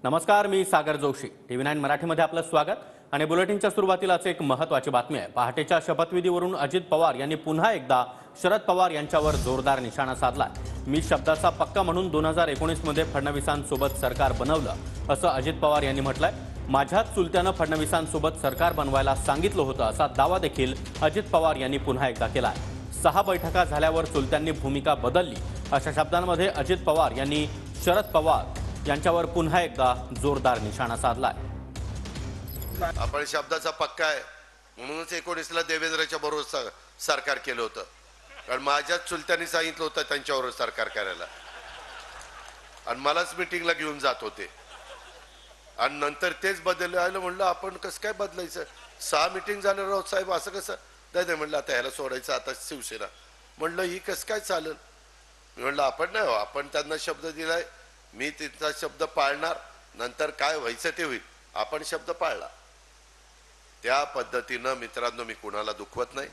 नमस्कार, मी सागर जोशी. TV9 मराठीमध्ये आपलं स्वागत. आणि बुलेटिनच्या सुरुवातीलाच एक महत्त्वाची बातमी आहे. पहाटेच्या शपथविधीवरून अजित पवार यांनी पुन्हा एकदा शरद पवार यांच्यावर जोरदार निशाणा साधला. मी शब्दाचा पक्का म्हणून 2019 मध्ये फडणवीसांसोबत सरकार बनवलं असं अजित पवार यांनी म्हटलंय. माझ्याच चुलत्यानं फडणवीसांसोबत सरकार बनवायला सांगितलं होतं असा दावा देखील अजित पवार यांनी पुन्हा एकदा केलाय. 6 बैठका झाल्यावर चुलत्यांनी भूमिका बदलली अशा शब्दांमध्ये अजित पवार यांनी शरद पवार यांच्यावर पुन्हा एकदा जोरदार निशाणा साधलाय. आपण शब्दाचा पक्का आहे म्हणूनच 19ला देवेंद्रच्या बरोबर सरकार केलं होतं. कारण माझ्याच चुलत्यांनी सांगितलं होतं त्यांच्यावर सरकार करायला आणि मलाच मीटिंगला घेऊन जात होते आणि नंतर तेच बदललं आलं. म्हणलं आपण कसं काय बदलायचं, 6 मीटिंग झालं राऊत साहेब, असं कसं नाही. म्हणलं आता ह्याला सोडायचं, आता शिवसेना. म्हणलं ही कसं काय चालेल. मी म्हणलं आपण नाही हो, आपण त्यांना शब्द दिलाय, मी तिचा शब्द पाळणार, नंतर काय व्हायचं ते होईल. आपण शब्द पाळला. त्या पद्धतीनं मित्रांनो मी कुणाला दुखवत नाही.